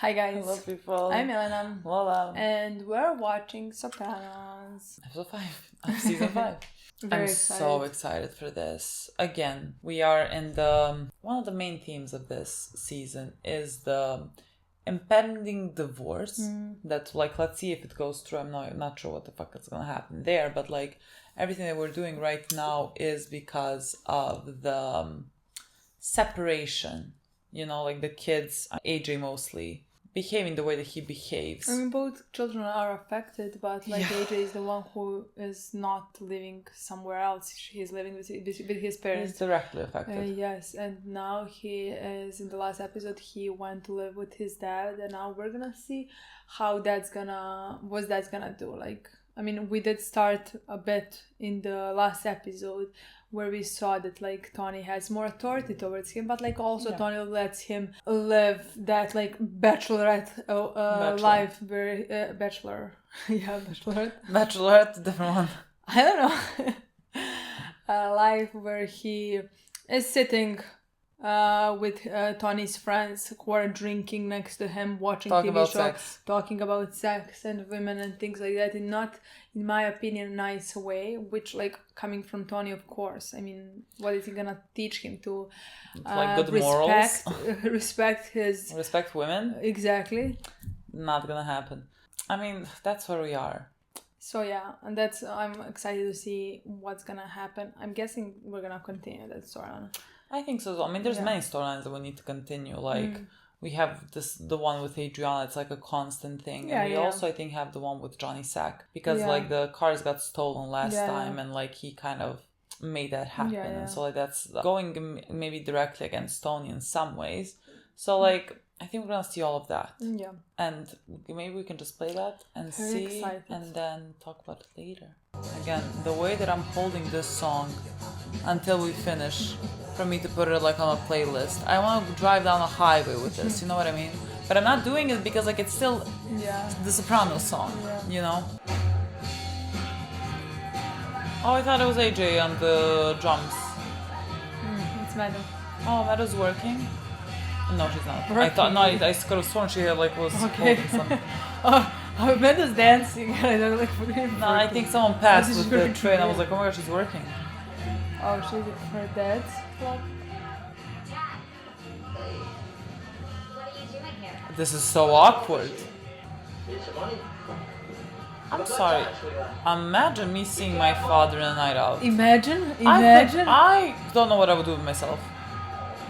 Hi guys. Hello people. I'm Milena. Lola. And we're watching Sopranos. Episode 5 of season 5. Very I'm excited. so excited for this. Again, we are in the... One of the main themes of this season is the impending divorce. That, like, let's see if it goes through. I'm not sure what the fuck is gonna happen there. But, like, everything that we're doing right now is because of the separation. You know, like the kids, AJ mostly, behaving the way that he behaves. I mean, both children are affected, but like AJ is the one who is not living somewhere else. He's living with his parents. He's directly affected. Yes, and now he is, in the last episode, he went to live with his dad, and now we're gonna see what that's gonna do. Like, I mean, we did start a bit in the last episode where we saw that like Tony has more authority towards him, but like also Tony lets him live that like bachelorette life, very Bachelorette, different one. I don't know. A life where he is sitting with Tony's friends who are drinking next to him, watching TV shows, talking about sex and women and things like that, in not, in my opinion, nice way, which, like, coming from Tony, of course. I mean, what is he gonna teach him to like good morals? Respect women? Exactly. Not gonna happen. I mean, that's where we are. So yeah, and I'm excited to see what's gonna happen. I'm guessing we're gonna continue that storyline. I think so. I mean, there's many storylines that we need to continue. Like, we have the one with Adriana. It's like a constant thing. And we also, I think, have the one with Johnny Sack. Because, like, the cars got stolen last time. And, like, he kind of made that happen. And so, like, that's going maybe directly against Tony in some ways. So, like, I think we're going to see all of that. Yeah. And maybe we can just play that and see. And then talk about it later. Again, the way that I'm holding this song until we finish, for me to put it like on a playlist. I want to drive down a highway with this, you know what I mean? But I'm not doing it because like it's still the Sopranos song, you know? Oh, I thought it was AJ on the drums. It's Meadow. Oh, Meadow's working? No, she's not. I thought, no, I could have sworn she like was holding something. Oh, Meadow's dancing. I don't like. No, I think someone passed with the train. I was like, oh my god, she's working. Oh, she's her dad's club. This is so awkward. I'm sorry. Imagine me seeing my father in a night out. Imagine. I don't know what I would do with myself.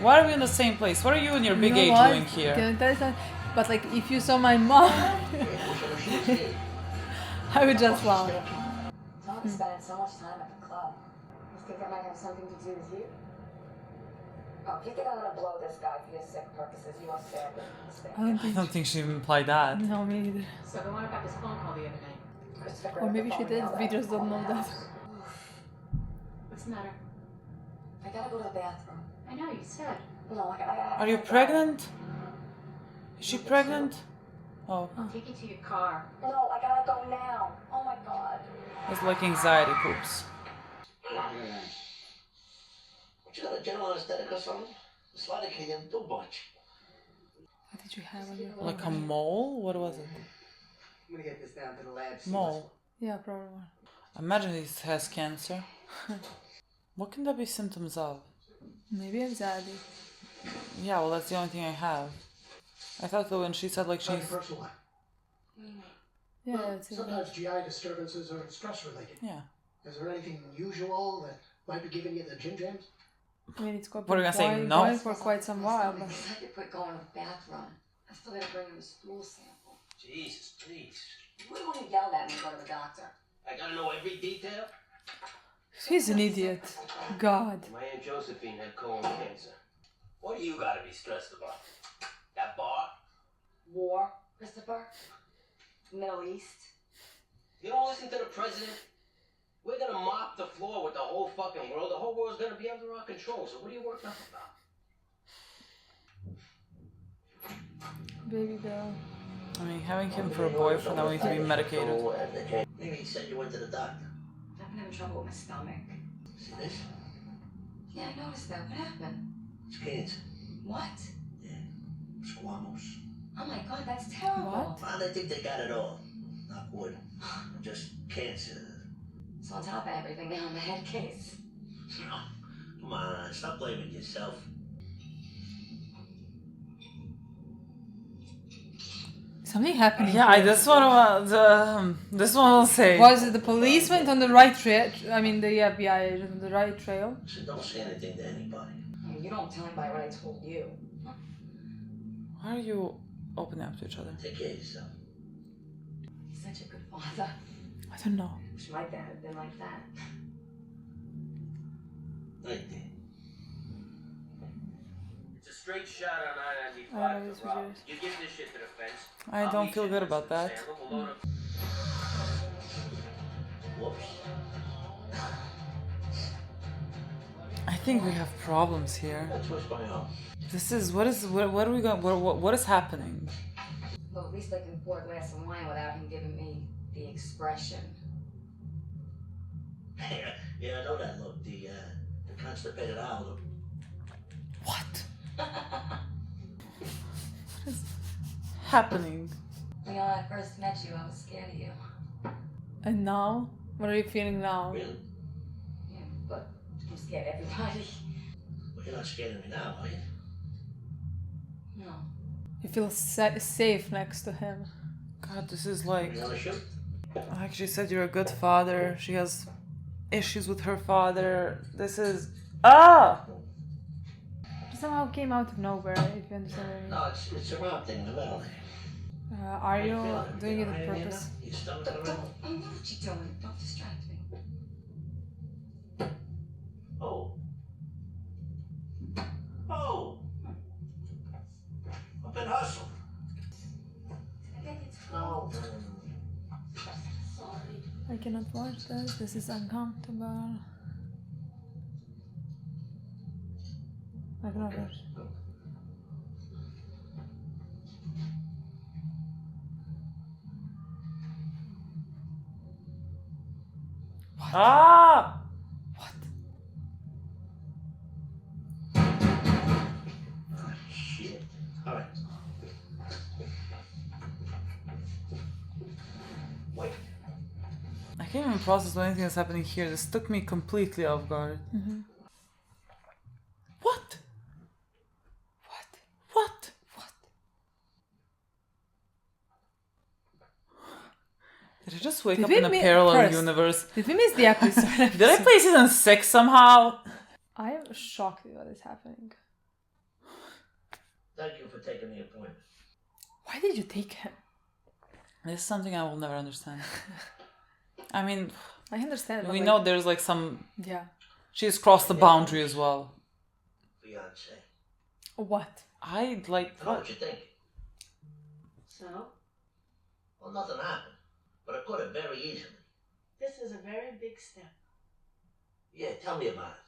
Why are we in the same place? What are you and your big age doing here? Can I tell you something? But like, if you saw my mom, I would just laugh. Tom's spending so much time at the club. You think that might have something to do with you? Oh, if you think I'm gonna blow this guy for your sick purposes, you won't stand it. I don't think she implied that. No, me neither. So the one about this phone call the other night. Or maybe she did, we just don't know that. What's the matter? I gotta go to the bathroom. I know, you said. No, I gotta Are you pregnant? Is she pregnant? Oh. Take you to your car. No, I gotta go now. Oh my god. It's like anxiety poops. What, you got a general anesthetic or something? It's like I can't do much. What did you have on your phone? Like a mole? What was it? I'm gonna get this down to the lab. Mole. Yeah, probably. Imagine he has cancer. What can that be symptoms of? Maybe anxiety. Yeah, well, that's the only thing I have. I thought that when she said like she's... Yeah, that's it. Sometimes GI disturbances are stress related. Yeah. Is there anything unusual that might be giving you the jim jams? I mean, it's got What are you gonna say? No? going for quite some while. But... I had to quit going to the bathroom. I still gotta bring him a stool sample. Jesus, please. You wouldn't want to yell at me and go to the doctor. I gotta know every detail? He's an idiot. God. My Aunt Josephine had colon cancer. What do you gotta be stressed about? That bar? War, Christopher? Middle East? You don't listen to the president? We're gonna mop the floor with the whole fucking world. The whole world's gonna be under our control. So what are you working up about? Baby girl. I mean, having him for a boyfriend, I need to be medicated. Maybe he said you went to the doctor. I've been having trouble with my stomach. See this? Yeah, I noticed that. What happened? It's cancer. What? Yeah. Squamous. Oh my God, that's terrible. What? Well, they think they got it all. Knock wood. Just cancer. It's on top of everything now in the head case. No. Come on, stop blaming yourself. Something happened. Yeah, here. this one will say. Was it the police went on the right trail? I mean, the FBI agent on the right trail. So don't say anything to anybody. I mean, you don't tell anybody what I told you. Why are you opening up to each other? Take care of yourself. He's such a good father. I don't know. Wish my dad had been like that. Right there. It's a straight shot on I I-95 know this to Rob. was yours. You give this shit to the fence. I I'll don't meet feel you good in about that. Winston-Salem. We'll load up. Whoops. I think we have problems here. What's going on? This is what are we going? What is happening? Well, at least I can pour a glass of wine without him giving me the expression. Yeah, I know that look. The constipated owl look. What? Happening? When I first met you, I was scared of you. And now, what are you feeling now? Really? Yeah, but I'm scared of everybody. Well, you're not scared of me now, are you? No. You feel safe next to him. God, this is like. You want to shoot? Like she said, you're a good father. She has issues with her father. This is It somehow came out of nowhere. If you understand what I mean. No, it's a round thing in the middle there. Are you doing it on purpose? You stomach Don't, around? I know what you're doing. Don't distract me. Oh. Oh. I've been hustled. I get you No. sorry. I cannot watch this. This is uncomfortable. I cannot watch. ah. What? Oh, shit. All right. Wait. I can't even process anything that's happening here. This took me completely off guard. Mm-hmm. What? What? What? What? Did I just wake Did up we in a mi- parallel first, universe? Did we miss the episode? Did I play season 6 somehow? I am shocked with what is happening. Thank you for taking the appointment. Why did you take him? This is something I will never understand. I mean, I understand. but we like, know there's like some. Yeah. She's crossed the boundary as well. Fiance. What? I like. I know what you think. So, Well, nothing happened. But it could have very easily. this is a very big step. Yeah, tell me about it.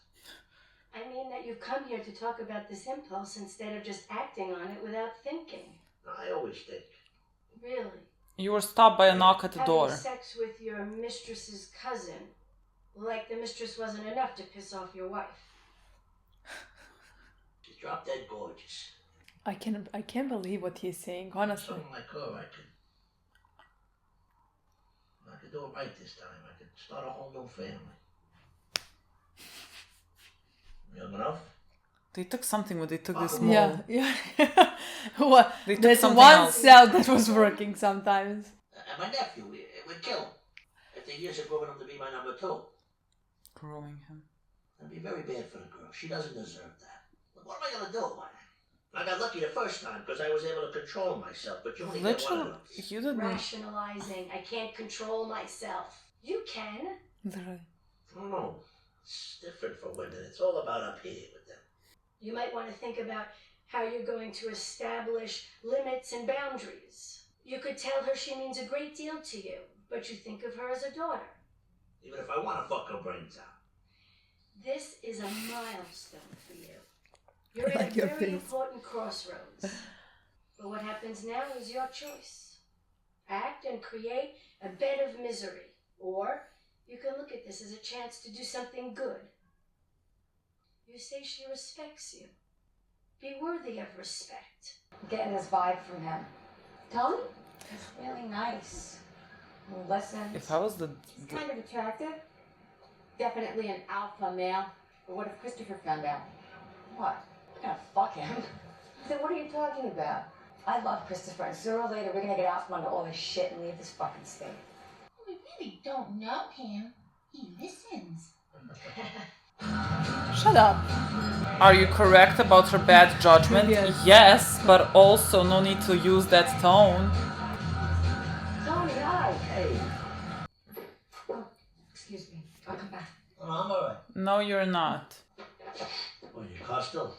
I mean that you've come here to talk about this impulse instead of just acting on it without thinking. I always think. Really? You were stopped by a knock at the door. Having sex with your mistress's cousin, like the mistress wasn't enough to piss off your wife. She's drop dead gorgeous. I can't believe what he's saying, honestly. Something like her, I could do it right this time. I could start a whole new family. Young enough? They took something when they took this Oh, mole. Yeah. What? They took There's something one else. cell that was working sometimes. And my nephew, it would kill him. After years of growing him to be my number 2. Growing him. That'd be very bad for the girl. She doesn't deserve that. But what am I gonna do? I got lucky the first time because I was able to control myself, but you only get one Literally, of those. you didn't. Rationalizing, I can't control myself. You can. Literally. I don't know. It's different for women. It's all about up here with them. You might want to think about how you're going to establish limits and boundaries. You could tell her she means a great deal to you, but you think of her as a daughter. Even if I want to fuck her brains out. This is a milestone for you. You're I at like a your very face. important crossroads. But what happens now is your choice. Act and create a bed of misery. Or you can look at this as a chance to do something good. You say she respects you. Be worthy of respect. I'm getting this vibe from him. Tony? He's really nice. He listens. If I was the... He's kind of attractive. Definitely an alpha male. But what if Christopher found out? What? I'm gonna fuck him. Then what are you talking about? I love Christopher, and sooner or later we're gonna get out from under all this shit and leave this fucking state. We really don't know him. He listens. Shut up. Are you correct about her bad judgment? Yes, but also no need to use that tone. Tony, hi. Hey. Oh, excuse me. I'll come back. Oh, I'm alright. No, you're not. Well, your car still?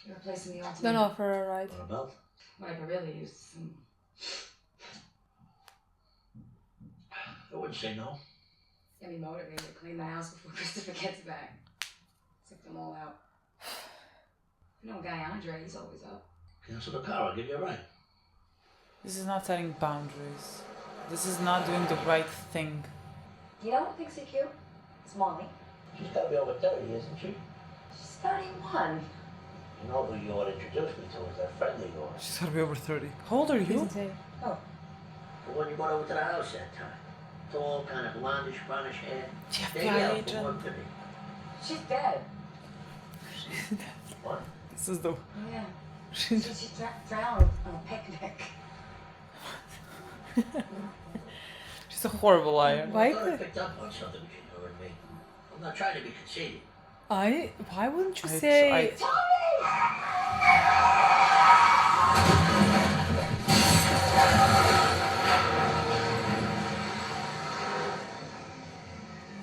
You're replacing the old Don't offer her a ride. What about? What I could really use is some... I wouldn't say no. Get me motivated to clean the house before Christopher gets back. Sick them all out. You know, guy Andre, he's always up. Cancel the car, I'll give you a ride. This is not setting boundaries. This is not doing the right thing. You know who thinks he's cute? It's Molly. She's gotta be over 30, isn't she? She's 31. You know who you ought to introduce me to is that friend of yours. She's gotta be over 30. How old are you? Oh. The one you brought over to the house that time. Tall, kind of blondish, brownish hair. FBI agent. She's dead. What? This is the... Yeah. She drowned on a picnic. She's a horrible liar. Why I thought I could- picked up on something between her and me. I'm not trying to be conceited. Why wouldn't you I- say...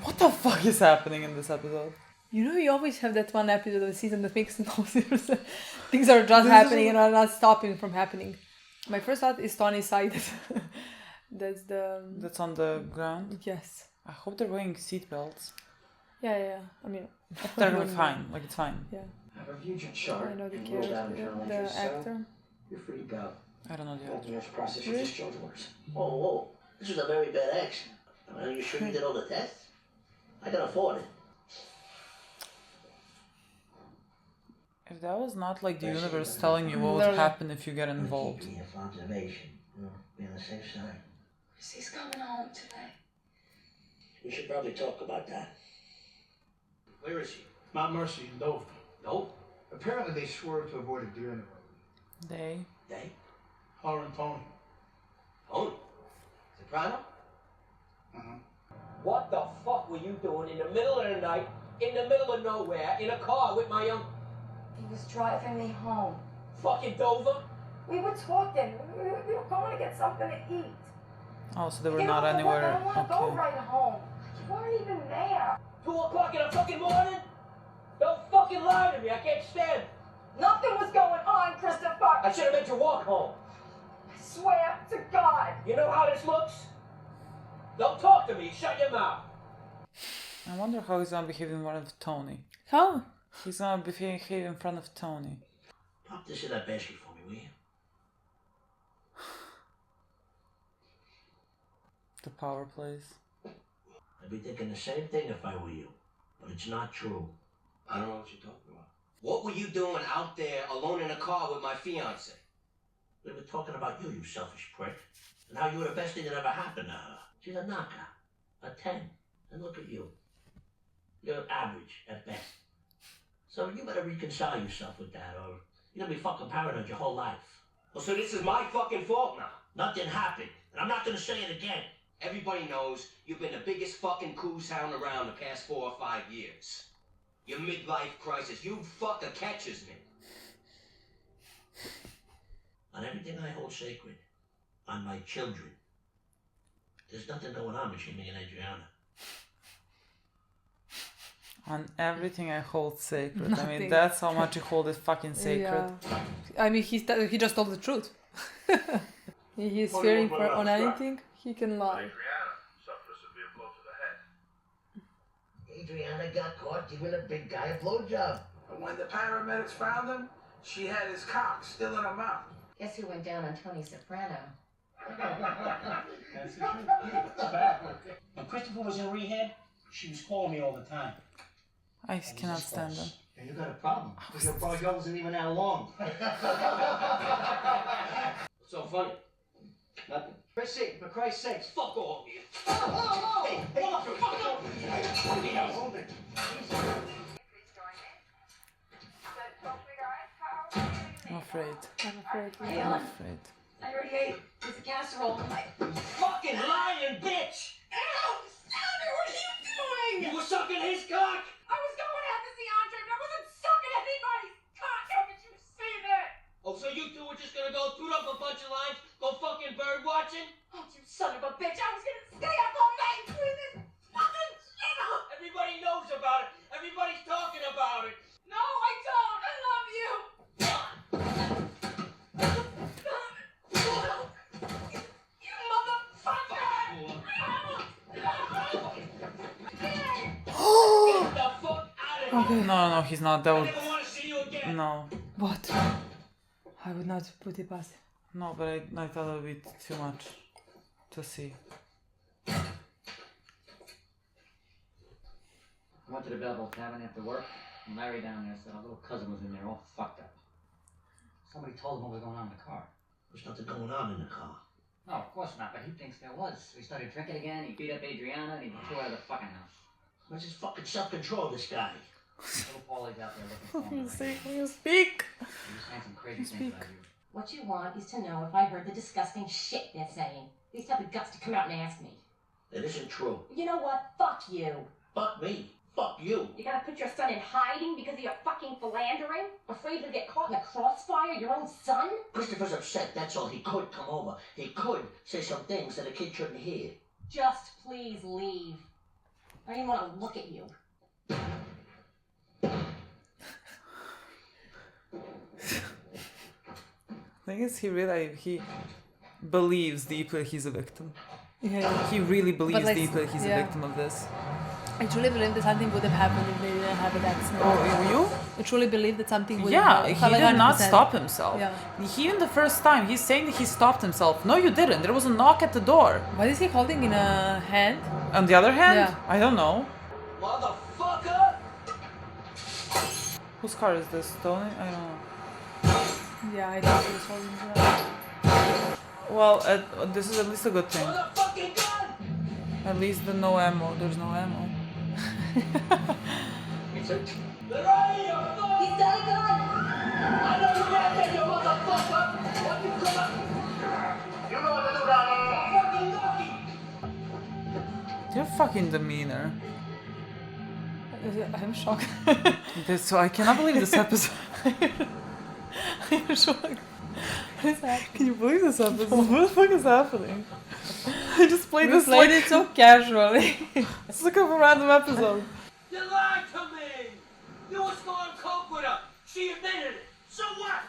What the fuck is happening in this episode? You know, you always have that one episode of the season that makes no sense. Things are just happening and are not stopping from happening. My first thought is Tony's side. That's the... That's on the ground? Yes. I hope they're wearing seatbelts. Yeah. I mean... They're gonna be fine. Like, it's fine. Yeah. I've reviewed your chart. I know the and ruled out character, internal the interest, so actor. you're free to go. I don't know the All actor. the rest process your Really? discharge orders. Whoa, whoa. This is a very bad accident. I mean, are you sure you did all the tests? I can afford it. If that was not like the universe telling you what would Literally. happen if you get involved. Keeping you for observation. You know, be on the safe side. He's coming home today. We should probably talk about that. Where is she? Mount Mercy in Dover. Nope. Apparently they swerved to avoid a deer in the road. They. They? Her and Tony. Tony? Soprano? Uh-huh. What the fuck were you doing in the middle of the night, in the middle of nowhere, in a car with my young... He was driving me home. fucking Dover? We were talking. We were going to get something to eat. Oh, so they were Get not off the work. anywhere. I don't want to go Okay. right home. You weren't even there. 2 o'clock in the fucking morning? Don't fucking lie to me, I can't stand it. Nothing was going on, Christopher. I should have made you walk home. I swear to God. You know how this looks? Don't talk to me, shut your mouth. I wonder how he's gonna behave in front of Tony. How? He's gonna behave in front of Tony. Pop this in that basket for me, will you? The power plays. I'd be thinking the same thing if I were you. But it's not true. I don't know what you're talking about. What were you doing out there alone in a car with my fiance? We were talking about you, you selfish prick. And how you were the best thing that ever happened to her. She's a knockout. A 10. And look at you. You're average at best. So you better reconcile yourself with that, or you're gonna be fucking paranoid your whole life. Well, so this is my fucking fault now. Nothing happened. And I'm not gonna say it again. Everybody knows you've been the biggest fucking coos hound around the past 4 or 5 years. Your midlife crisis, you fuck a catcher's mitt. On everything I hold sacred. On my children. There's nothing going on between me and Adriana. On everything I hold sacred. I mean, Nothing. that's how much you hold it fucking sacred. Yeah. I mean, he just told the truth. He's fearing for on anything, he can lie. Adriana suffered a severe blow to the head. Adriana got caught giving a big guy a blowjob. But when the paramedics found him, she had his cock still in her mouth. Guess who went down on Tony Soprano? That's the truth. It's bad. When Christopher was in rehab, she was calling me all the time. I cannot stand them. And you got a problem. Because your bro wasn't even that long. So funny. Nothing. Chrissy, for Christ's sakes. Fuck all of you. Oh, Hey, motherfucker! Hold it. I'm afraid. I'm afraid. Hey, I'm Ellen, afraid. I already ate this casserole tonight. fucking lying bitch! Ow! Sounder, what are you doing? You were sucking his cock! I was going out to see Andre, but I wasn't sucking anybody's cock. How could you say that? Oh, so you two were just gonna go toot up a bunch of lines, go fucking bird watching? Oh, you son of a bitch! I was gonna stay up all night doing this fucking shit up. Everybody knows about it. Everybody's talking about it. No, I don't. I love you. You motherfucker! Get the fuck out of here! Okay. No, he's not. That I would. never want to see you again. No. What? I would not put it past him. No, but I thought it would be too much to see. I went to the Belleville Tavern after work, and Larry down there said our little cousin was in there all fucked up. Somebody told him what was going on in the car. There's nothing going on in the car. No, of course not, but he thinks there was. So he started drinking again, he beat up Adriana, and he threw her out of the fucking house. Where's his fucking self-control, this guy? Little Paulie's out there looking for him. Can you speak? He was saying some crazy things about you. What you want is to know if I heard the disgusting shit they're saying. At least have the guts to come out and ask me. It isn't true. You know what? Fuck you. Fuck me. Fuck you. You gotta put your son in hiding because of your fucking philandering? Afraid he'll get caught in the crossfire? Your own son? Christopher's upset, that's all. He could come over. He could say some things that a kid shouldn't hear. Just please leave. I don't even want to look at you. Thing is, he believes deeply he's a victim. Yeah. He really believes like, deeply he's yeah. a victim of this. I truly believe that something would have happened if they didn't have an accident. Oh, you? I truly believe that something would Yeah, have he happened. did not 100%. stop himself. Yeah. Even the first time, he's saying that he stopped himself. No, you didn't. There was a knock at the door. What is he holding in a hand? On the other hand, Yeah. I don't know. Motherfucker! Whose car is this? Tony? I don't know. Yeah, I think he was holding that. Well, this is at least a good thing. Motherfucking gun! At least the no ammo. There's no ammo. They're right here! He's got a gun! I know you got that, you motherfucker! What you come up? You know what to do down there! Fucking lucky! Your fucking demeanor. I'm shocked. So I cannot believe this episode. I'm shocked. What is happening? Can you believe this episode? What the fuck is happening? I just played this played like it so casually. it's like a random episode. You lied to me! You was going coke with her! She admitted it! So what?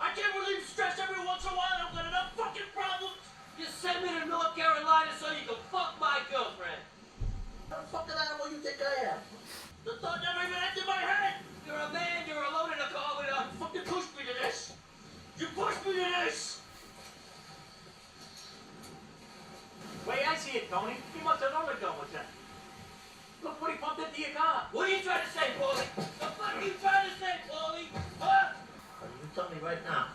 I can't relieve stress every once in a while and I've got enough fucking problems! You sent me to North Carolina so you can fuck my girlfriend! What fucking animal you think I am? The thought never even entered my head! You're a man, you're alone in a car with her! You fucking pushed me to this! You pushed me to this! Way I see it, Tony. He must have known we're done with that. Look what he pumped into your car. What are you trying to say, Paulie? The fuck are you trying to say, Paulie? Huh? You tell me right now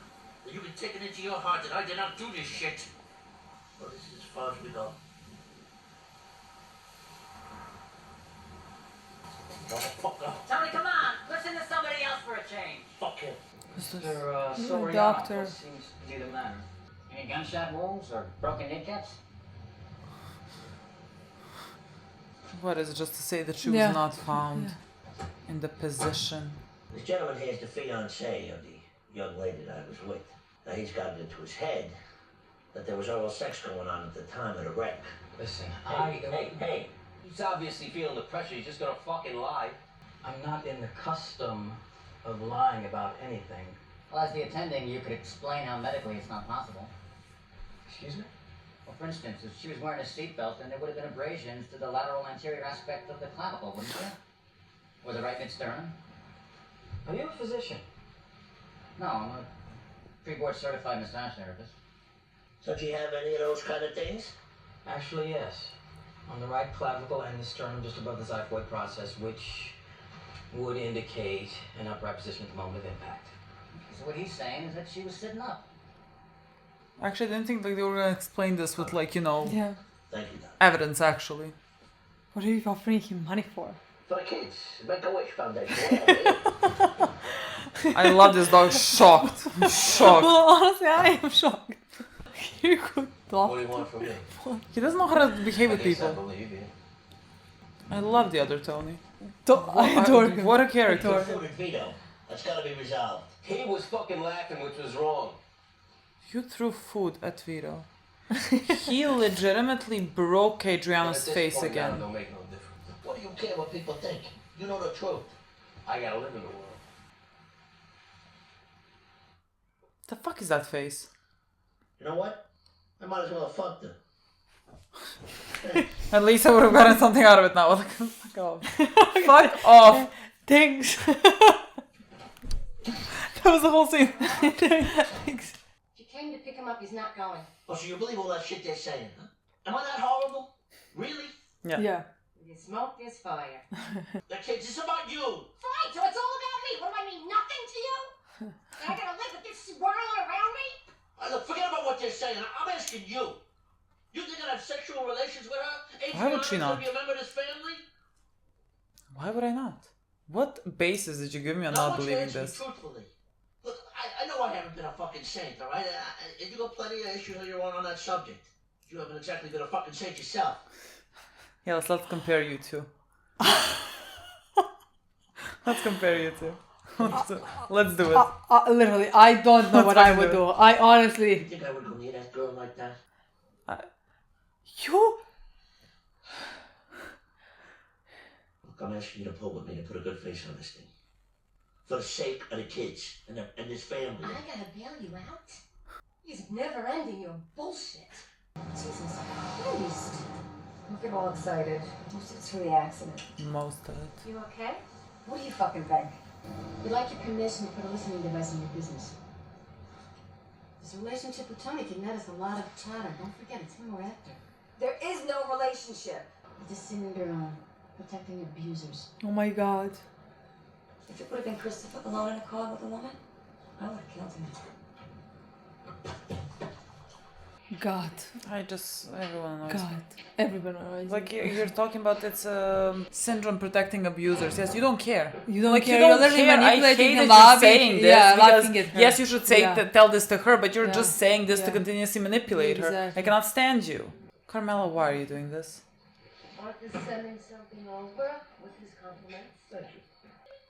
that you can take it into your heart that I did not do this shit. Well, this is as far as we go. Motherfucker. Tony, come on! Listen to somebody else for a change. Fuck him. Mr. The Soriano, doctor. what seems to be the matter? Any gunshot wounds or broken kneecaps? What is it, just to say that she Yeah. was not found in the position? This gentleman here is the fiancé of the young lady that I was with. Now he's got it into his head that there was oral sex going on at the time of the wreck. Listen, Hey. He's obviously feeling the pressure. He's just gonna fucking lie. I'm not in the custom of lying about anything. Well, as the attending, you could explain how medically it's not possible. Excuse me? Well, for instance, if she was wearing a seatbelt, then there would have been abrasions to the lateral anterior aspect of the clavicle, wouldn't there? Or the right mid-sternum? Are you a physician? No, I'm a pre-board certified massage therapist. So do you have any of those kind of things? Actually, yes. On the right clavicle and the sternum just above the xiphoid process, which would indicate an upright position at the moment of impact. So what he's saying is that she was sitting up. Actually, I didn't think like they were gonna explain this with like, you know, Yeah. Thank you, Doc. evidence actually. What are you offering him money for? For the kids. Make-A-Wish Foundation. I love this dog. Shocked. Shocked. Well, honestly, I am shocked. You could talk. What do you want from me? He doesn't know how to behave with I guess I people. believe you. I love the other Tony. I adore him. What a character. Food and Vito. That's gotta be resolved. He was fucking laughing, which was wrong. You threw food at Vito. He legitimately broke Adriana's face again. Don't make no difference. What do you care what people think? You know the truth. I gotta live in the world. The fuck is that face? You know what? I might as well have fucked her. At least I would have gotten something out of it now. Like, fuck off. Fuck off. Thanks. That was the whole scene. Thanks. If you came to pick him up, he's not going. Oh, so you believe all that shit they're saying, huh? Am I that horrible? Really? Yeah. Yeah. With your smoke, there's fire. The kids, it's about you. Fine, so it's all about me. What do I mean? Nothing to you? And I gotta live with this swirl around me? Look, forget about what they're saying. I'm asking you. You think I'd have sexual relations with her? Why would she not? Be a member of this family? Why would I not? What basis did you give me on Now, I not want you to believing answer me this? truthfully. Look, I know I haven't been a fucking saint, all right? You got plenty of issues of your own on that subject. You haven't exactly been a fucking saint yourself. Yeah, let's compare you two. Let's compare you two. Let's do it. Literally, I don't know what I would do. I You honestly... think I would go near that girl like that? You... Look, I'm asking you to pull with me to put a good face on this thing. For the sake of the kids and this family. I gotta bail you out? He's never ending your bullshit. Jesus Christ. Don't get all excited. Most of it's from the accident. Most of it. You okay? What do you fucking think? We'd like your permission to put a listening device in your business. His relationship with Tony can net us a lot of chatter. Don't forget, it's him or after. There is no relationship. He's a syndrome, protecting abusers. Oh my god. If it would have been Christopher alone in a car with a woman, I would have killed him. God. Everyone knows. God. Everyone knows. Like you're talking about it's syndrome protecting abusers. Yes, you don't care. You don't like, care. You don't You're literally care. I manipulating hate and that you're laughing. saying this Yeah, because laughing at her. yes, you should say Yeah. tell this to her, but you're Yeah. just saying this to Yeah. continuously manipulate her. Exactly. I cannot stand you, Carmela. Why are you doing this? Arthur's sending something over with his compliments. Thank you.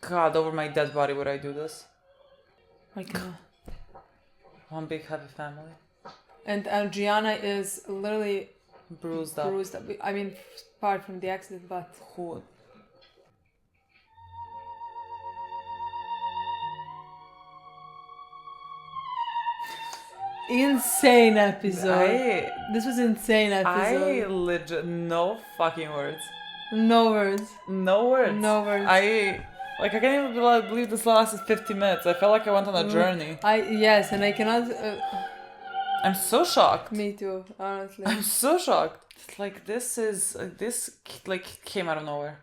God, over my dead body would I do this? I cannot. One big happy family. And Adriana is literally Bruised up. bruised up. I mean, apart from the accident, but Who? insane episode. This was insane I episode. legit no fucking words. No words. No words. No words. I can't even believe this lasted 50 minutes. I felt like I went on a journey. Yes, and I cannot. I'm so shocked. Me too, honestly. I'm so shocked. It's like this came out of nowhere.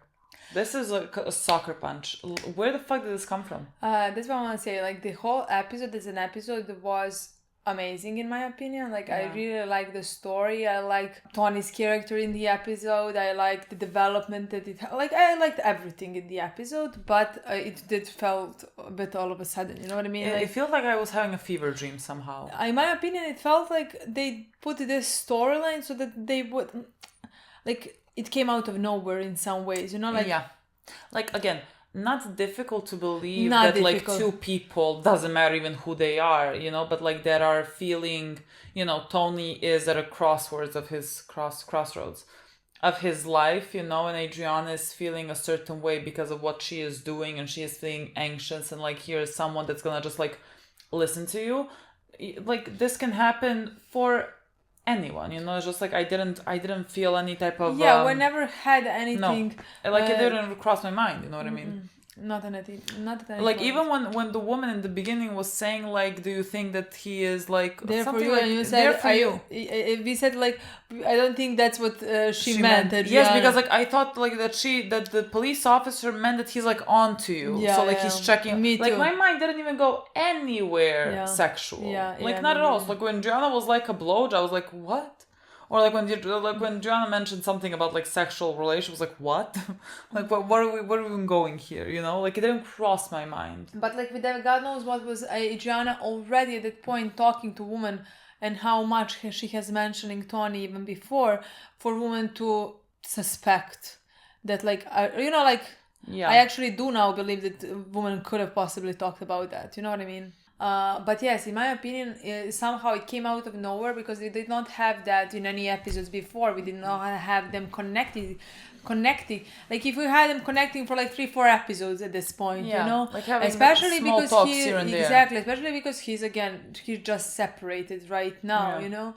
This is like a soccer punch. Where the fuck did this come from? That's what I want to say. Like the whole episode as an episode was amazing in my opinion. Like I really like the story. I like Tony's character in the episode. I like the development that it like. I liked everything in the episode, but it did felt a bit all of a sudden. You know what I mean? It feels like I was having a fever dream somehow. In my opinion, it felt like they put this storyline so that they would, like, it came out of nowhere in some ways. You know, like like again. Not difficult to believe Not that difficult. like two people, doesn't matter even who they are, you know, but like that are feeling, you know, Tony is at a crossroads of his crossroads of his life, you know, and Adriana is feeling a certain way because of what she is doing, and she is feeling anxious, and like here's someone that's gonna just like listen to you. Like this can happen for anyone, you know. It's just like I didn't feel any type of we never had anything. no, like it didn't cross my mind, you know what I mean. Not at any like point. even when the woman in the beginning was saying like, do you think that he is like there for something you, like and you there said, for you? We said like, I don't think that's what she meant. Yes, because like I thought like that the police officer meant that he's like onto you, Yeah, so like yeah, he's checking. me like too. my mind didn't even go anywhere Yeah. sexual. Yeah, like yeah, not me at all. neither. So, like when Gianna was like a blowjob, I was like what? Or like when Gianna mentioned something about like sexual relations, like what? like what are we even going here? You know, like it didn't cross my mind. But like with that, God knows what was Adriana already at that point talking to women, and how much she has mentioning Tony even before, for women to suspect that like like Yeah. I actually do now believe that women could have possibly talked about that. You know what I mean? But yes, in my opinion, somehow it came out of nowhere, because they did not have that in any episodes before. We did not have them connecting. Like if we had them connecting for like 3-4 episodes at this point, Yeah, you know, like having especially small because talks here and there. exactly, especially because he's just separated right now. Yeah. You know,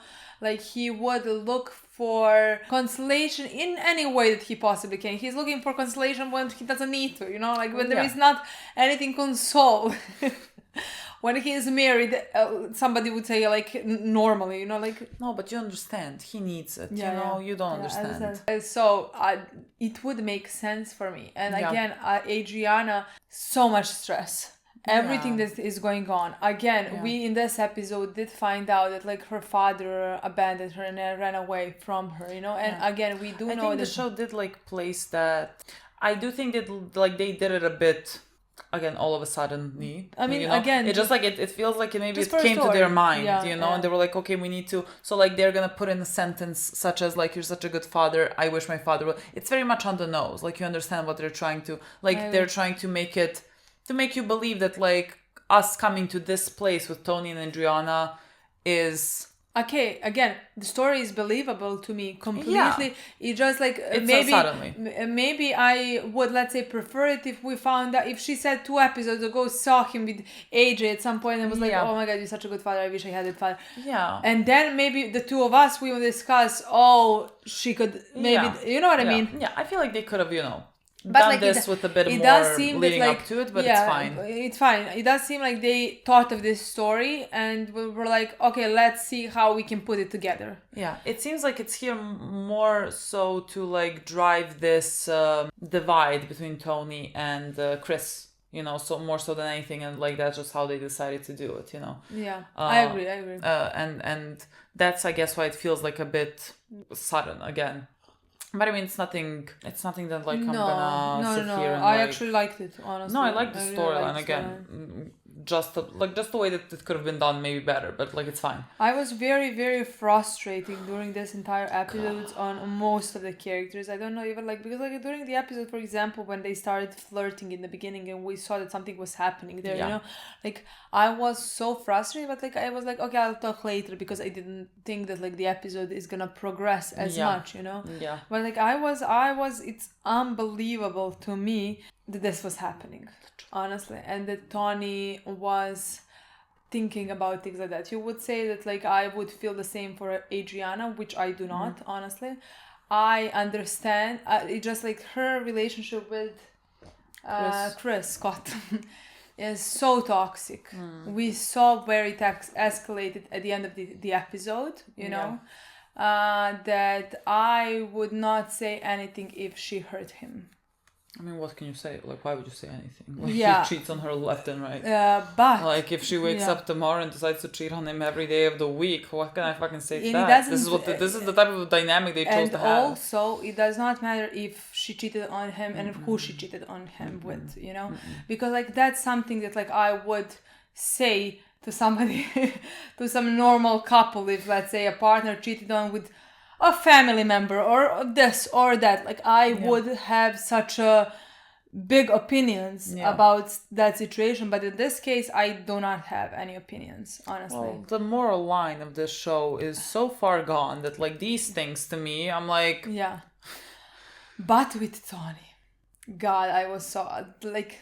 like he would look for consolation in any way that he possibly can. He's looking for consolation when he doesn't need to. You know, like when there is not anything console. When he is married, somebody would say like normally, you know, like no, but you understand, he needs it. Yeah, you know, yeah. you don't Yeah, I understand. So it would make sense for me. And Yeah. again, Adriana, so much stress. Everything Yeah. that is going on. Again, Yeah. we in this episode did find out that like her father abandoned her and ran away from her, you know. And Yeah. again, we do I know think that the show did like place that. I do think that like they did it a bit. Again, all of a sudden, I mean, you know? again, it just like it feels like maybe just it for a came to story. their mind, Yeah, you know, yeah. and they were like, okay, we need to. So like they're gonna put in a sentence such as like, you're such a good father. I wish my father would. It's very much on the nose. Like you understand what they're trying to. Like they're trying to make it to make you believe that like us coming to this place with Tony and Adriana is. Okay, again, the story is believable to me completely. Yeah. It just like It's suddenly. maybe I would, let's say, prefer it if we found that if she said 2 episodes ago saw him with AJ at some point and was like, Yeah. oh my god, you're such a good father, I wish I had that father. Yeah. And then maybe the two of us we will discuss, she could maybe, Yeah. you know what I Yeah. mean? Yeah, I feel like they could have, But done like this with a bit it more does seem leading that, like, up to it, but yeah, it's fine. It's fine. It does seem like they thought of this story and were like, okay, let's see how we can put it together. Yeah, it seems like it's here more so to like drive this divide between Tony and Chris, you know, so more so than anything, and like that's just how they decided to do it, you know. Yeah, I agree. And that's, I guess, why it feels like a bit sudden again. But I mean, it's nothing that like I'm gonna sit here and I like... actually liked it, honestly. No, I like the really storyline liked the again. Just the way that it could have been done maybe better, but like it's fine. I was very, very frustrating during this entire episode on most of the characters. I don't know, even like, because like during the episode, for example, when they started flirting in the beginning and we saw that something was happening there, Yeah. you know, like I was so frustrated, but like I was like, okay, I'll talk later, because I didn't think that like the episode is gonna progress as much, you know. Yeah. But like I was it's unbelievable to me that this was happening, honestly, and that Tony was thinking about things like that. You would say that like I would feel the same for Adriana, which I do not, honestly. I understand. It's just like her relationship with Chris Scott is so toxic. We saw where it escalated at the end of the episode, you know, that I would not say anything if she hurt him. I mean, what can you say? Like, why would you say anything? Like, Yeah. he cheats on her left and right. But like, if she wakes up tomorrow and decides to cheat on him every day of the week, what can I fucking say to And that? This is the type of dynamic they chose to have. And also, it does not matter if she cheated on him and who she cheated on him with, you know? Because, like, that's something that, like, I would say to somebody, to some normal couple, if, let's say, a partner cheated on with a family member or this or that. Like, I would have such a big opinions about that situation, but in this case I do not have any opinions, honestly. Well, the moral line of this show is so far gone that like these things to me, I'm like, but with Tony, God, I was so like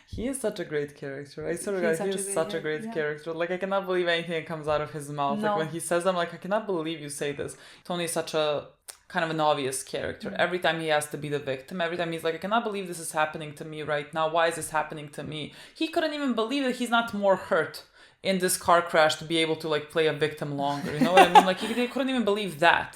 he is such a great character. I swear to God, he is such a great character. Like, I cannot believe anything that comes out of his mouth. No. Like, when he says them, like, I cannot believe you say this. Tony is such a kind of an obvious character. Every time he has to be the victim, every time he's like, I cannot believe this is happening to me right now. Why is this happening to me? He couldn't even believe that he's not more hurt in this car crash to be able to like play a victim longer. You know what I mean? Like he couldn't even believe that.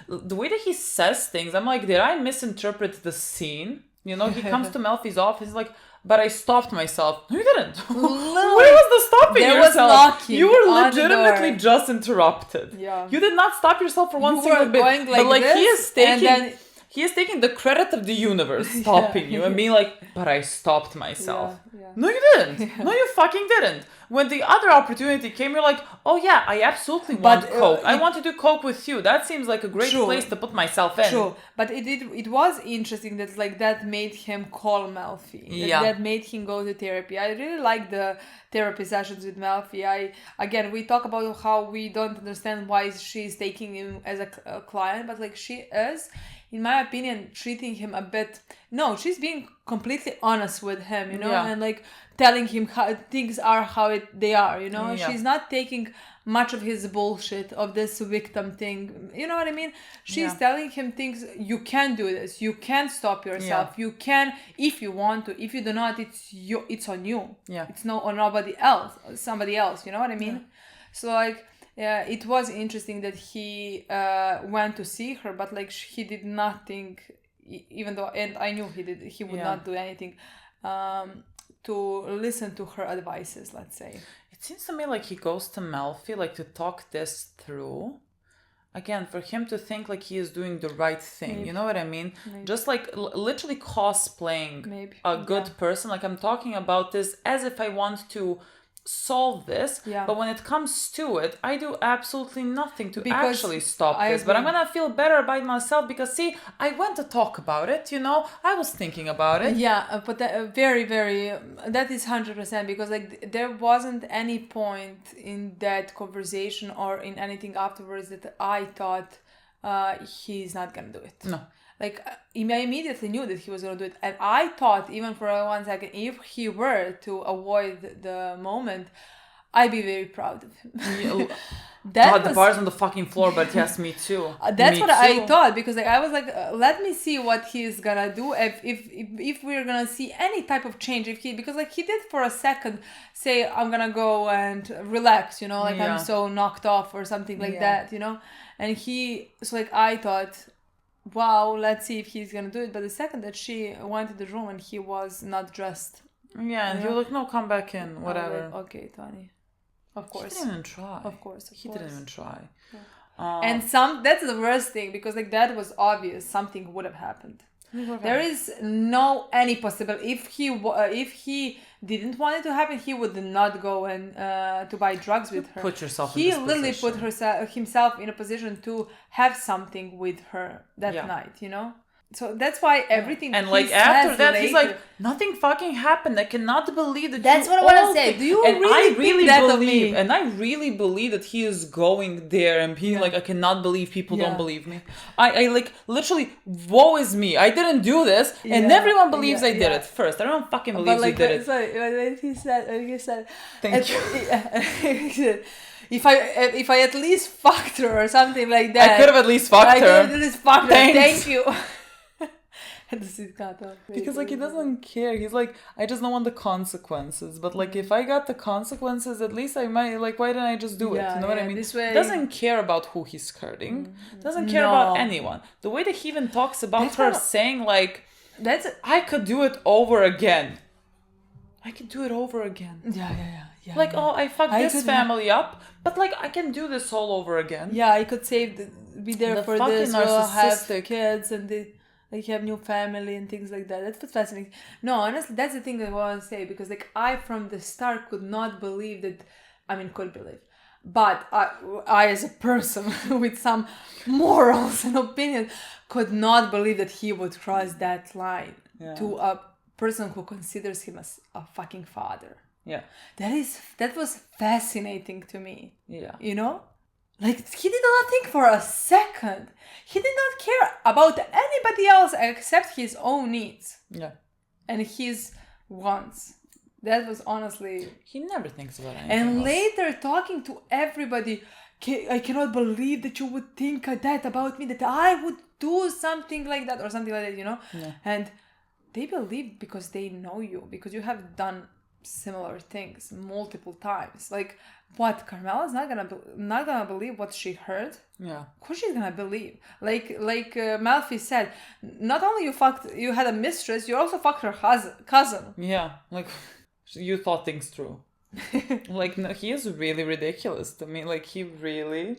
The way that he says things, I'm like, did I misinterpret the scene? You know, he comes to Melfi's office, he's like, but I stopped myself. No, you didn't. Where was the stopping there yourself? Was knocking you were on legitimately the door. just interrupted. Yeah. You did not stop yourself for one You single were bit. going like but like this, he is taking and then... he is taking the credit of the universe stopping you and being like, but I stopped myself. Yeah. No, you didn't. No, you fucking didn't. When the other opportunity came, you're like, oh yeah, I absolutely want coke. I want to do coke with you. That seems like a great place to put myself in. True, but it was interesting that like that made him call Melfi. That made him go to therapy. I really like the therapy sessions with Melfi. We talk about how we don't understand why she's taking him as a client, but like she is, in my opinion, treating him a bit... No, she's being completely honest with him, you know, and like telling him how things are how they are, you know. She's not taking much of his bullshit of this victim thing, you know what I mean? She's telling him things, you can do this, you can stop yourself, you can, if you want to. If you do not, it's on you. It's not on somebody else, you know what I mean? So like... Yeah, it was interesting that he went to see her, but like he did nothing, even though, and I knew he would not do anything to listen to her advices, let's say. It seems to me like he goes to Melfi like to talk this through. Again, for him to think like he is doing the right thing, you know what I mean? Just like literally cosplaying a good person. Like I'm talking about this as if I want to solve this, but when it comes to it, I do absolutely nothing to actually stop this. But I'm gonna feel better about myself because see, I went to talk about it, you know, I was thinking about it. But very, very, that is 100%, because like there wasn't any point in that conversation or in anything afterwards that I thought he's not gonna do it. No. Like, I immediately knew that he was going to do it. And I thought, even for 1 second, if he were to avoid the moment, I'd be very proud of him. The bar's on the fucking floor, but yes, me too. That's what I thought, because like I was like, let me see what he's gonna do if we're gonna see any type of change. Because like he did for a second say, I'm gonna go and relax, you know, like I'm so knocked off or something like that, you know. And so like I thought, wow, let's see if he's gonna do it. But the second that she went to the room and he was not dressed, and he was like, no, come back in, whatever. Like, okay, Tony, of course. He didn't even try. Of course. He didn't even try. And that's the worst thing, because like that was obvious something would have happened. There is no any possible, if he didn't want it to happen, he would not go and to buy drugs with her. Put yourself he in this literally position. put himself in a position to have something with her that night, you know. So that's why everything. And like after that, he's like, nothing fucking happened. I cannot believe that. That's what I want to say. Do you really think that of me? And I really believe that he is going there and being like, I cannot believe people don't believe me. I like literally, woe is me. I didn't do this, and everyone believes I did it first. Everyone fucking believes I did it. Sorry, when he said, thank you. If I at least fucked her or something like that, I could have at least fucked her. Thank you. Because like he doesn't care. He's like, I just don't want the consequences. But like if I got the consequences, at least I might, like, why didn't I just do it? You know what I mean? This way... Doesn't care about who he's hurting. Doesn't care about anyone. The way that he even talks about her saying like, I could do it over again. I could do it over again. Yeah. Like, oh, I fucked this family up, but like I can do this all over again. Yeah, I could be there for this, have kids, and like have new family and things like that. That's what's fascinating. No, honestly, that's the thing that I want to say, because like I from the start could not believe that. I mean, could believe, but I as a person with some morals and opinions could not believe that he would cross that line to a person who considers him as a fucking father. Yeah. That was fascinating to me. Yeah. You know? Like, he did not think for a second. He did not care about anybody else except his own needs. Yeah. And his wants. That was honestly... He never thinks about anything And else. later talking to everybody, I cannot believe that you would think that about me, that I would do something like that or something like that, you know? Yeah. And they believe because they know you, because you have done similar things multiple times. Like, what, Carmela's not gonna believe what she heard? Yeah. Of course she's gonna believe. Like Malfi said, not only you had a mistress, you also fucked her cousin. Yeah, like, you thought things through. Like, no, he is really ridiculous to me. Like, he really...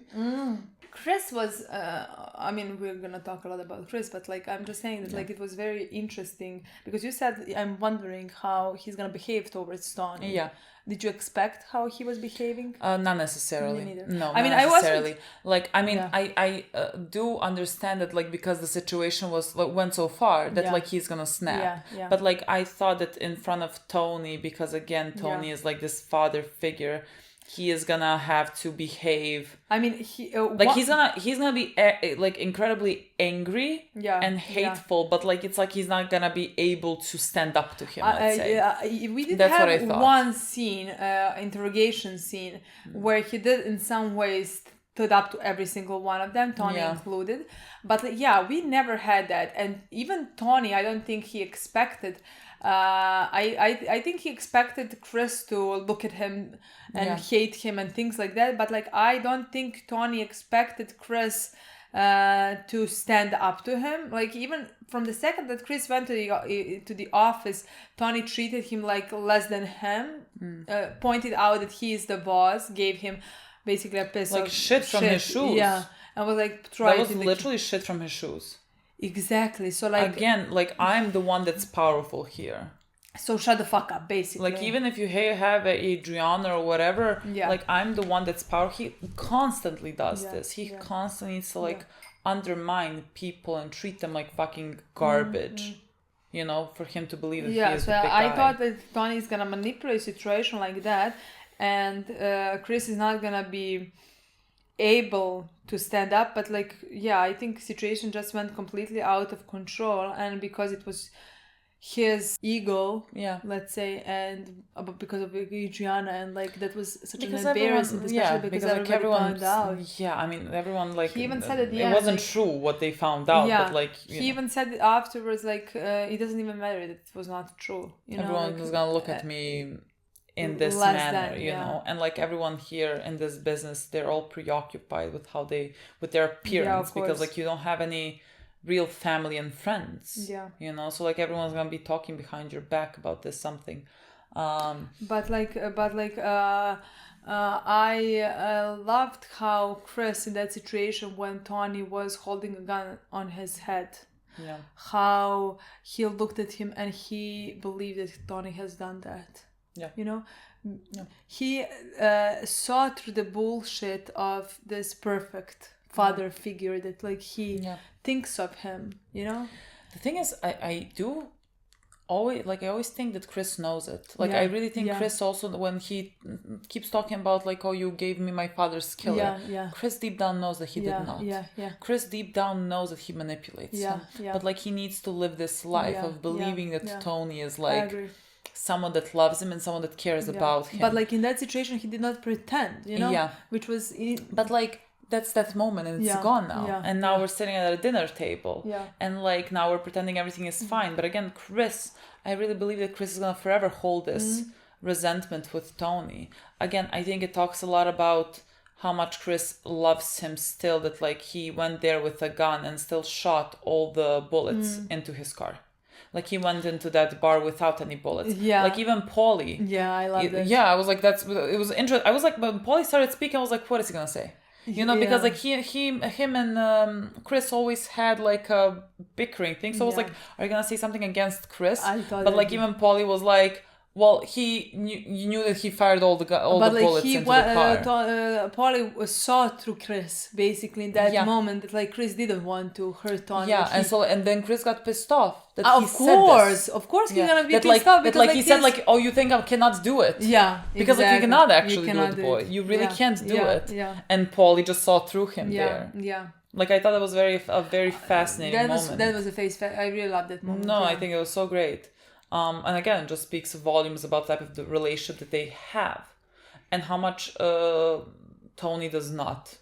Chris was, I mean, we're gonna talk a lot about Chris, but like, I'm just saying that like, it was very interesting because you said, I'm wondering how he's gonna behave towards Tony. Yeah. Did you expect how he was behaving? Not necessarily. Me neither. No, I mean, not necessarily. I wasn't... Like, I mean, Yeah. I do understand that, like, because the situation was like, went so far that like he's gonna snap. Yeah. But like, I thought that in front of Tony, because again, Tony is like this father figure, he is gonna have to behave. I mean, he's gonna be like incredibly angry and hateful, but like it's like he's not gonna be able to stand up to him. Let's say. We did That's what I have thought. one scene, interrogation scene, where he did in some ways stood up to every single one of them, Tony included. But we never had that, and even Tony, I don't think he expected. I think he expected Chris to look at him and hate him and things like that. But like, I don't think Tony expected Chris to stand up to him. Like, even from the second that Chris went to the office, Tony treated him like less than him. Pointed out that he is the boss. Gave him basically a piece like of shit from his shoes. Yeah, and was like, that was literally shit from his shoes. Exactly. So like, again, like, I'm the one that's powerful here. So shut the fuck up, basically. Like, even if you have Adriana or whatever, like, I'm the one that's powerful. He constantly does this. He constantly needs to like undermine people and treat them like fucking garbage. You know, for him to believe that he is the big guy. I thought that Tony is gonna manipulate a situation like that, and Chris is not gonna be able to stand up. But like, I think situation just went completely out of control, and because it was his ego, let's say, and because of Adriana, and like that was such an embarrassment, especially because like everyone found out. I mean, everyone like he even said at the it end, wasn't like, true what they found out, but like he even said it afterwards, like it doesn't even matter that it was not true. You everyone know, was gonna look at me in this manner, you know, and like everyone here in this business, they're all preoccupied with with their appearance, because like you don't have any real family and friends, you know, so like everyone's gonna be talking behind your back about this something. I loved how Chris in that situation when Tony was holding a gun on his head, how he looked at him and he believed that Tony has done that. You know, he saw through the bullshit of this perfect father figure that like he thinks of him, you know. The thing is, I always think that Chris knows it. Like I really think Chris also, when he keeps talking about like, oh, you gave me my father's killer, Chris deep down knows that he did not. Chris deep down knows that he manipulates him, but like he needs to live this life of believing that Tony is like someone that loves him and someone that cares about him. But like in that situation, he did not pretend, you know, which was but like that's that moment, and it's gone now, and now we're sitting at a dinner table, and like now we're pretending everything is fine. But again, Chris, I really believe that Chris is gonna forever hold this resentment with Tony. Again, I think it talks a lot about how much Chris loves him still, that like he went there with a gun and still shot all the bullets into his car. Like he went into that bar without any bullets. Like even Paulie. I love it. I was like, it was interesting. I was like, when Paulie started speaking, I was like, what is he gonna say? You know, because like him and Chris always had like a bickering thing. So I was like, are you gonna say something against Chris? But like even Paulie was like, well, you knew that he fired all the bullets into the car. Paulie saw through Chris basically in that moment that like Chris didn't want to hurt Tony. And then Chris got pissed off. That of course he's gonna be pissed off because like he said like, oh, you think I cannot do it? Because like you cannot actually do it, boy. You really can't do it. And Paulie just saw through him there. Like I thought that was a very fascinating moment. That was a face. I really loved that moment. No, I think it was so great. And again, it just speaks volumes about the type of the relationship that they have, and how much Tony does not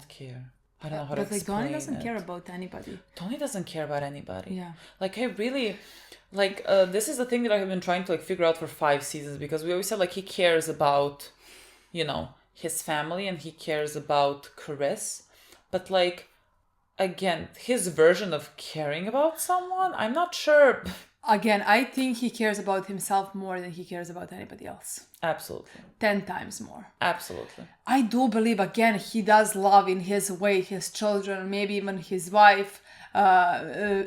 care I don't know how to But like explain Tony doesn't it. care about anybody. Tony doesn't care about anybody. Yeah. Like I really, like this is the thing that I have been trying to like figure out for 5 seasons, because we always said like he cares about, you know, his family and he cares about Chris, but like again, his version of caring about someone, I'm not sure. Again, I think he cares about himself more than he cares about anybody else. Absolutely. 10 times more. Absolutely. I do believe, again, he does love in his way his children, maybe even his wife,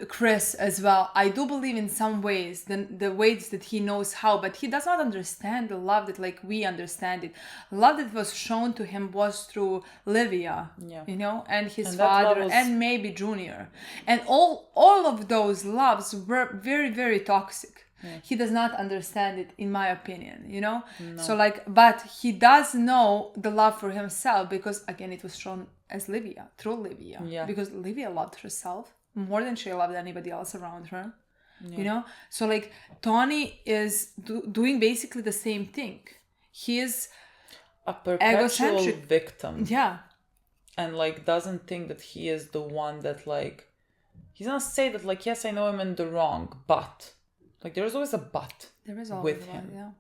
Chris as well. I do believe in some ways, the ways that he knows how, but he does not understand the love that like we understand it. Love that was shown to him was through Livia, you know, and his father, and maybe Junior. And all of those loves were very, very toxic. Yeah. He does not understand it, in my opinion, you know? No. So like, but he does know the love for himself because, again, it was shown as Livia, through Livia. Yeah. Because Livia loved herself more than she loved anybody else around her, you know? So like, Tony is doing basically the same thing. He is a perpetual egocentric victim. Yeah. And like, doesn't think that he is the one that like, he's gonna say that like, yes, I know I'm in the wrong, but... Like, there's always a but with him. Yeah.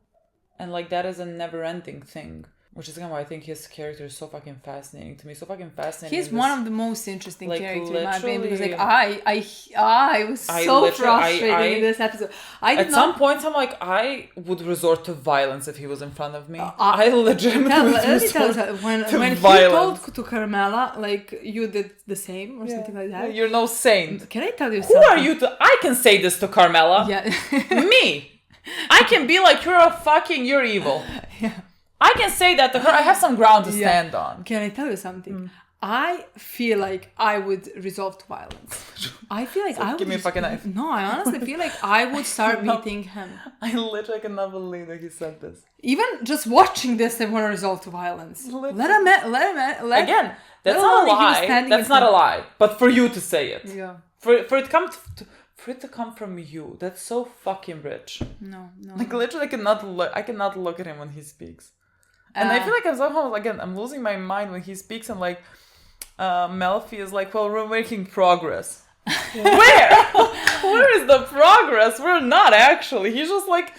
And, like, that is a never-ending thing. Which is again why I think his character is so fucking fascinating to me. So fucking fascinating. He's one of the most interesting characters in my opinion. Because, like, I was so frustrated in this episode. At some points, I'm like, I would resort to violence if he was in front of me. I legitimately resort to when violence. He told to Carmela, like, you did the same or something like that. You're no saint. Can I tell you something? Who are you to... I can say this to Carmela. Yeah. Me. I can be like, you're evil. Yeah. I can say that to her. I have some ground to stand on. Can I tell you something? I feel like I would resort to violence. I feel like I would... Give me a fucking knife. No, I honestly feel like I would start beating him. I literally cannot believe that he said this. Even just watching this, I want to resort to violence. Literally. Let him... Again, that's not a lie. That's not a lie. But for you to say it. Yeah. For it to come from you, that's so fucking rich. No. Like literally, I cannot look at him when he speaks. And I feel like I'm somehow, again, I'm losing my mind when he speaks and like, Melfi is like, well, we're making progress. Where? Where is the progress? We're not actually. He's just like,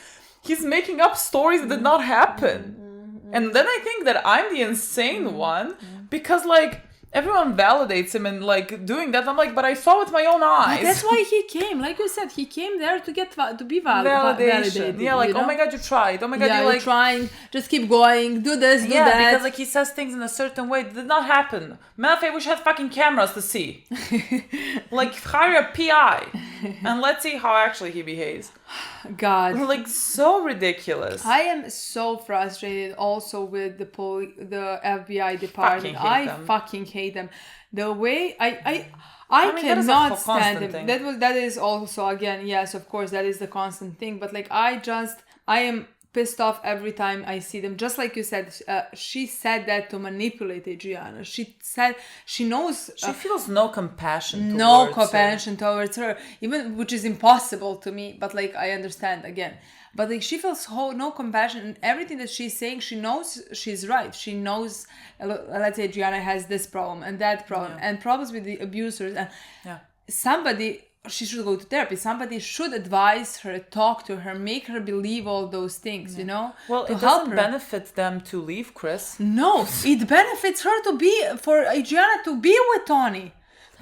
he's making up stories that did not happen. And then I think that I'm the insane one because like, everyone validates him and like doing that. I'm like, but I saw with my own eyes. But that's why he came. Like you said, he came there to get to be validated. Yeah, like, oh my god, you tried. Oh my god, you're trying. Just keep going. Do this, do that. Yeah, because like he says things in a certain way that did not happen. Malfoy, we should have fucking cameras to see. Like, hire a PI and let's see how actually he behaves. God. Like, so ridiculous. I am so frustrated also with the FBI department. I fucking hate them. The way I cannot stand them. That is also, again, yes, of course, that is the constant thing. But like, I am pissed off every time I see them. Just like you said, she said that to manipulate Adriana. She said she knows. She feels no compassion towards her, even, which is impossible to me. But like, I understand again. But like, she feels no compassion, and everything that she's saying, she knows she's right. She knows, let's say Adriana has this problem and that problem, and problems with the abusers, and she should go to therapy. Somebody should advise her, talk to her, make her believe all those things, you know? Well, it doesn't benefit them to leave Chris. No, it benefits her for Adriana to be with Tony.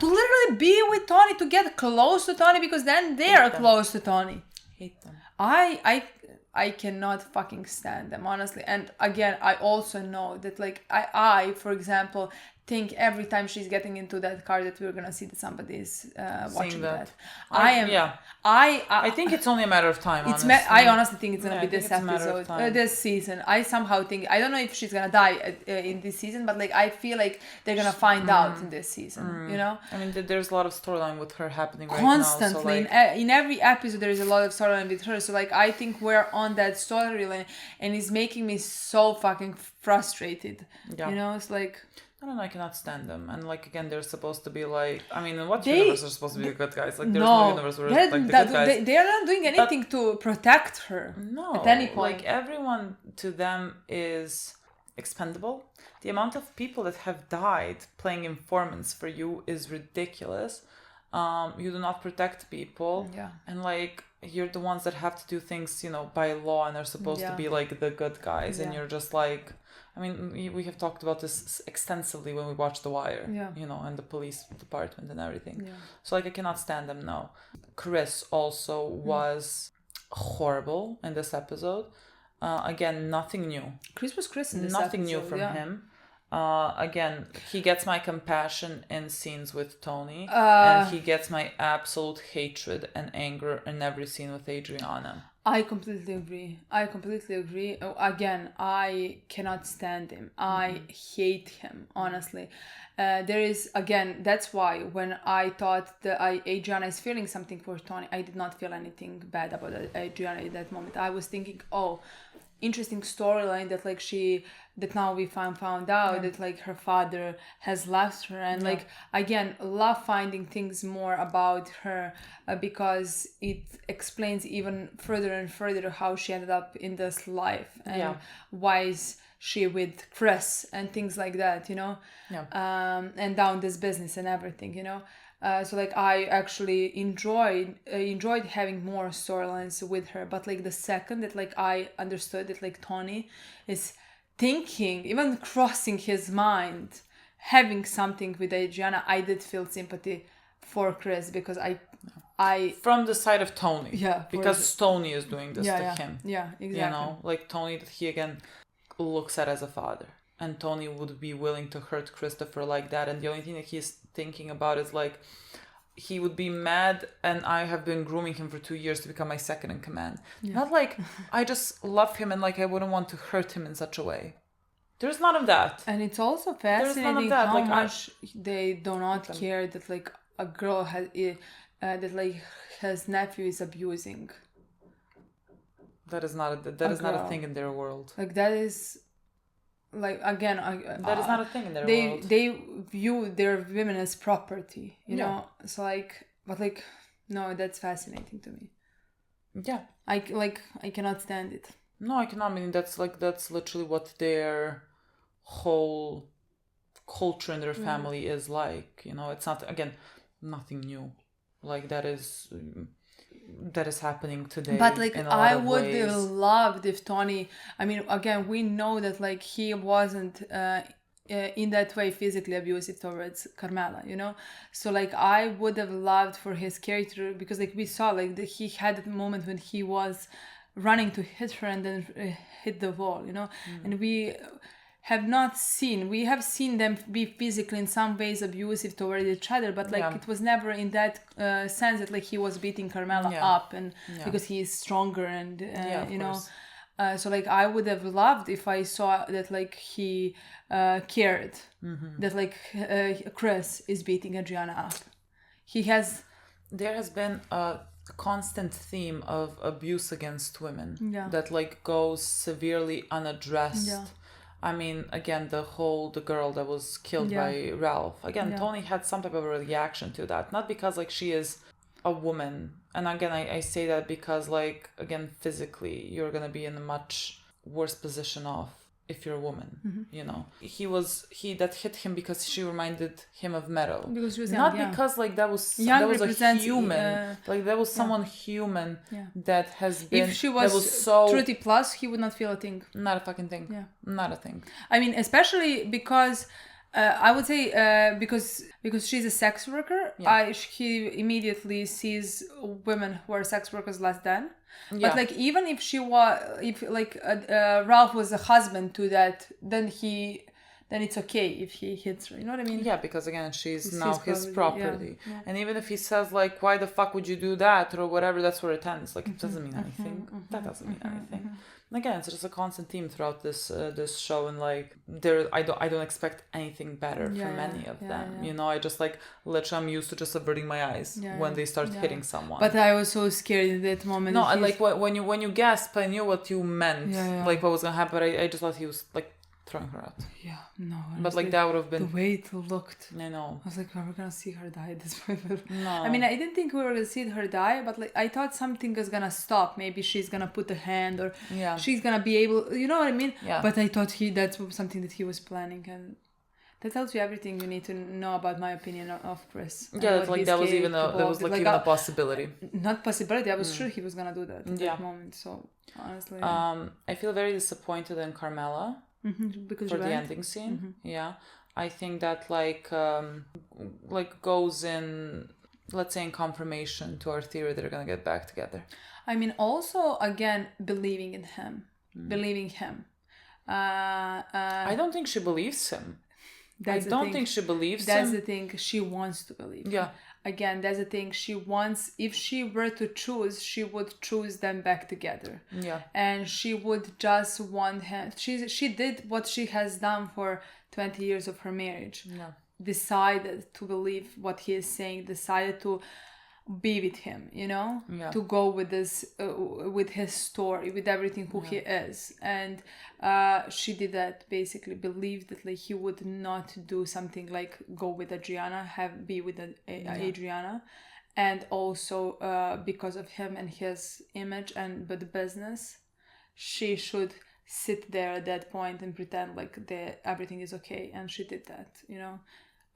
To literally be with Tony, to get close to Tony, because then they are close to Tony. Hate them. I cannot fucking stand them, honestly. And again, I also know that like I for example, think every time she's getting into that car that we're gonna see that somebody is watching that. I think it's only a matter of time. I honestly think it's gonna be this episode, this season. I somehow think, I don't know if she's gonna die in this season, but like I feel like they're gonna find out in this season. You know, I mean, there's a lot of storyline with her happening constantly. Right now, so like... in every episode, there is a lot of storyline with her. So like, I think we're on that storyline, and it's making me so fucking frustrated. Yeah. You know, it's like. I cannot stand them. And like, again, they're supposed to be like, I mean, in what universe are supposed to be the good guys? Like, there's no universe where like the good guys. They are not doing anything to protect her. No. At any point. Like, everyone to them is expendable. The amount of people that have died playing informants for you is ridiculous. You do not protect people. Yeah. And like, you're the ones that have to do things, by law, and are supposed to be like the good guys. And you're just like, I mean, we have talked about this extensively when we watched The Wire, and the police department and everything. Yeah. So like, I cannot stand them now. Chris also was horrible in this episode. Again, nothing new. Chris was Chris in this nothing episode, new from him. Again, he gets my compassion in scenes with Tony, and he gets my absolute hatred and anger in every scene with Adriana. I completely agree. Again, I cannot stand him. I hate him, honestly. There is, again, that's why when I thought that Adriana is feeling something for Tony, I did not feel anything bad about Adriana at that moment. I was thinking, interesting storyline that like that now we found out that like her father has left her, and like again, love finding things more about her because it explains even further and further how she ended up in this life and why is she with Chris and things like that, and down this business and everything, so like I actually enjoyed having more storylines with her, but like the second that like I understood that like Tony is thinking, even crossing his mind, having something with Adriana, I did feel sympathy for Chris because I from the side of Tony, because Tony is doing this to him, exactly, like Tony that he again looks at as a father. And Tony would be willing to hurt Christopher like that. And the only thing that he's thinking about is like, he would be mad and I have been grooming him for 2 years to become my second in command. Yeah. Not like, I just love him and like, I wouldn't want to hurt him in such a way. There's none of that. And it's also fascinating how like, much they do not care that like a girl has, that like his nephew is abusing. That is not a thing in their world. Like that is... Like again, that is not a thing in their world. They view their women as property, you know. So like, but like, no, that's fascinating to me. Yeah, I cannot stand it. No, I cannot. I mean, that's literally what their whole culture in their family is like. It's not, again, nothing new. Like that is happening today. But like I would ways. have loved if Tony, I mean, again, we know that like he wasn't in that way physically abusive towards Carmela, so like I would have loved for his character, because like we saw like he had that moment when he was running to hit her and then hit the wall, and we have seen them be physically in some ways abusive toward each other, but like it was never in that sense that like he was beating Carmela up and because he is stronger and so like I would have loved if I saw that like he cared that like Chris is beating Adriana up. There has been a constant theme of abuse against women that like goes severely unaddressed. I mean, again, the girl that was killed by Ralph. Again, Tony had some type of a reaction to that. Not because, like, she is a woman. And again, I say that because, like, again, physically, you're going to be in a much worse position off if you're a woman, that hit him because she reminded him of Meadow. Because she was young, not because like that was a human, like there was someone human that has been. If she was so 30 plus, he would not feel a thing. Not a fucking thing. Yeah, not a thing. I mean, especially because. I would say because she's a sex worker, he immediately sees women who are sex workers less than. Yeah. But like even if Ralph was a husband to that, then it's okay if he hits her. You know what I mean? Yeah, because again, she's now his property. Yeah. And even if he says like, "Why the fuck would you do that?" or whatever, that's where it ends. Like it doesn't mean anything. That doesn't mean anything. And again, it's just a constant theme throughout this show, and like I don't expect anything better from any of them. Yeah. I just like literally I'm used to just averting my eyes when they start hitting someone. But I was so scared in that moment. No, like when you gasped, I knew what you meant, like what was gonna happen. But I just thought he was like throwing her out. Yeah, no. But like that would have been the way it looked. I know. I was like, are we gonna see her die at this point? No. I mean, I didn't think we were gonna see her die, but like I thought something was gonna stop. Maybe she's gonna put a hand, or she's gonna be able. You know what I mean? Yeah. But I thought that's something that he was planning, and that tells you everything you need to know about my opinion of Chris. Yeah, like that was even a possibility. Not possibility. I was sure he was gonna do that at that moment. So honestly, I feel very disappointed in Carmela because for the ending scene. Yeah, I think that like goes in, let's say, in confirmation to our theory that they're gonna get back together. I mean, also again believing in him, believing him. I don't think she believes him. I don't think she believes him. That's him. the thing. She wants to believe. Yeah. Him. Again, that's the thing. She wants. If she were to choose, she would choose them back together. Yeah. And she would just want him. She did what she has done for 20 years of her marriage. Yeah. Decided to believe what he is saying. Decided to be with him, you know, to go with this, with his story, with everything who he is, and she did that. Basically, believed that like he would not do something like go with Adriana, be with Adriana, and also because of him and his image and the business, she should sit there at that point and pretend like everything is okay, and she did that, you know,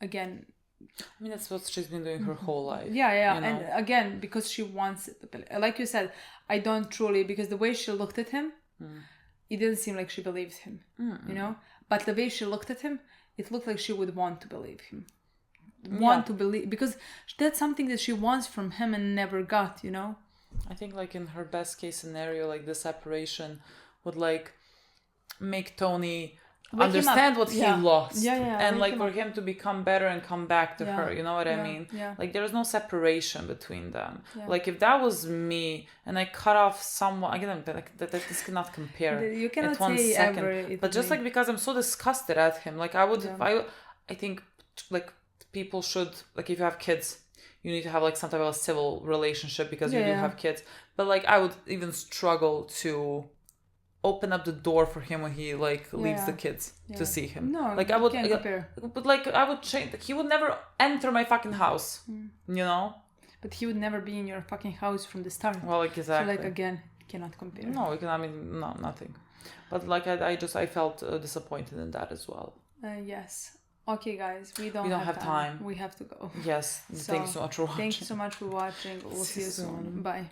again. I mean, that's what she's been doing her whole life. Yeah, you know? And again, because she wants it. Like you said, I don't truly, because the way she looked at him, it didn't seem like she believed him, you know? But the way she looked at him, it looked like she would want to believe him. To believe, because that's something that she wants from him and never got, you know? I think like in her best case scenario, like the separation would like make Tony understand what he lost, and like for him to become better and come back to her, you know what I mean? Like there is no separation between them. Like if that was me and I cut off someone, again, like this cannot compare. You cannot at 1 say second. ever, but just like because I'm so disgusted at him, like I think like people should, like if you have kids, you need to have like some type of a civil relationship because you do have kids. But like I would even struggle to open up the door for him when he like leaves the kids to see him. No, like I would, can't compare. But like I would change. He would never enter my fucking house, you know. But he would never be in your fucking house from the start. Well, like exactly. So like again, cannot compare. No, we can. I mean, no, nothing. But like I felt disappointed in that as well. Yes. Okay, guys, we don't have time. We have to go. Yes. Thank you so much for watching. Thank you so much for watching. We'll see you soon. Bye.